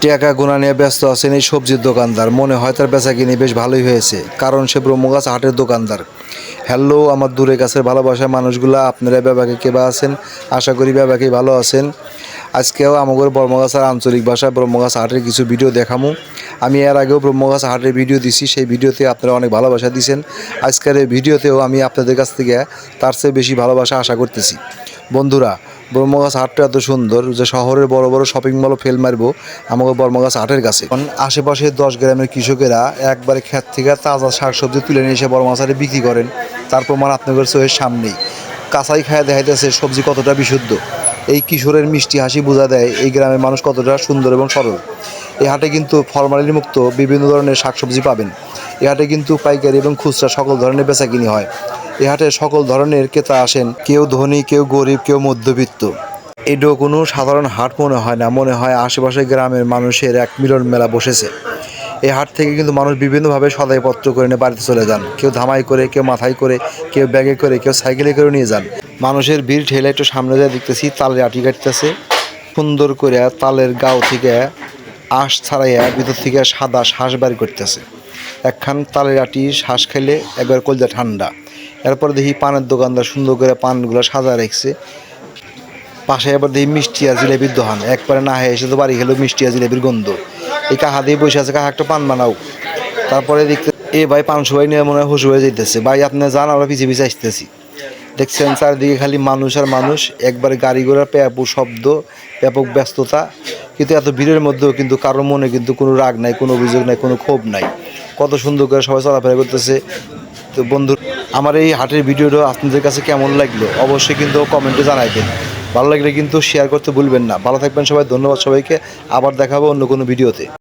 টাকা গোনা নিয়ে ব্যস্ত আছেন এই সবজির দোকানদার। মনে হয় তার বেচাকিনি বেশ ভালোই হয়েছে, কারণ সে ব্রহ্মগাছ হাটের দোকানদার। হ্যালো আমার দূরে কাছের ভালোবাসার মানুষগুলা, আপনারা ব্যাপাকে কেবা আছেন? আশা করি ব্যাপাকেই ভালো আছেন। আজকেও আমাদের ব্রহ্মগাছার আঞ্চলিক ভাষায় ব্রহ্মগাছ হাটের কিছু ভিডিও দেখামু। আমি এর আগেও ব্রহ্মগাছ হাটের ভিডিও দিছি, সেই ভিডিওতে আপনারা অনেক ভালোবাসা দিয়েছেন। আজকের এই ভিডিওতেও আমি আপনাদের কাছ থেকে তার চেয়ে বেশি ভালোবাসা আশা করতেছি। বন্ধুরা, ব্রহ্মগাছ হাটটা এত সুন্দর যে শহরের বড় বড় শপিং মলও ফেল মারবো আমাদের ব্রহ্মগাছ হাটের কাছে। আশেপাশে 10 গ্রামের কৃষকেরা একবারে ক্ষেত থেকে তাজা শাকসবজি তুলে নিয়ে এসে ব্রহ্মগাছ হাটে বিক্রি করেন। তার প্রমাণ আপনাদের চোখের সামনেই। কাঁচাই খায় দেখাইতেছে সবজি কতটা বিশুদ্ধ। এই কিশোরের মিষ্টি হাসি বোঝা দেয় এই গ্রামের মানুষ কতটা সুন্দর এবং সরল। এই হাটে কিন্তু ফরমালিন মুক্ত বিভিন্ন ধরনের শাকসবজি পাবেন। এই হাটে কিন্তু পাইকারি এবং খুচরা সকল ধরনের বেচাকিনি হয়। এই হাটে সকল ধরনের ক্রেতা আসেন, কেউ ধনী, কেউ গরিব, কেউ মধ্যবিত্ত। এটাও কোনো সাধারণ হাট মনে হয় না, মনে হয় আশেপাশে গ্রামের মানুষের এক মিলন মেলা বসেছে। এই হাট থেকে কিন্তু মানুষ বিভিন্নভাবে সদাইপত্র করে নিয়ে বাড়িতে চলে যান। কেউ ধামাই করে, কেউ মাথায় করে, কেউ ব্যাগে করে, কেউ সাইকেলে করে নিয়ে যান। মানুষের ভিড় ঠেলে একটু সামনে যায় দেখতেছি তালের আটি কাটতেছে সুন্দর করে। তালের গাও থেকে আঁশ ছাড়াইয়া ভিতর থেকে সাদা শ্বাস বের করতেছে। একখান তালের আটি শ্বাস খেলে একবার কলজা ঠান্ডা। এরপর দেখি পানের দোকানদার সুন্দর করে পানগুলো সাজা রাখছে। পাশে আবার দেখি মিষ্টি আর জিলেবির দোকান। একবারে না হয়ে এসে তো বাড়ি খেলেও মিষ্টি আর জিলেবির গন্ধ। এই কাহা দিয়ে বসে আছে, কাহা একটা পান বানাও। তারপরে দেখতে ভাই পান সবাই নিয়ে মনে হয় হুশ হয়ে যেতেছে। ভাই আপনি যান, আমরা পিছিয়ে পিছিয়ে আসতেছি। দেখছেন চারিদিকে খালি মানুষ আর মানুষ, একবারে গাড়ি ঘোড়ার ব্যাপক শব্দ, ব্যাপক ব্যস্ততা। কিন্তু এত ভিড়ের মধ্যেও কিন্তু কারোর মনে কিন্তু কোনো রাগ নাই, কোনো অভিযোগ নাই, কোনো ক্ষোভ নাই। কত সুন্দর করে সবাই চলাফেরা করতেছে। তো বন্ধু, আমার এই হাটের ভিডিওটা আপনাদের কাছে কেমন লাগলো অবশ্যই কিন্তু কমেন্টে জানাইবেন। ভালো লাগলে কিন্তু শেয়ার করতে ভুলবেন না। ভালো থাকবেন সবাই, ধন্যবাদ সবাইকে। আবার দেখাবো অন্য কোনো ভিডিওতে।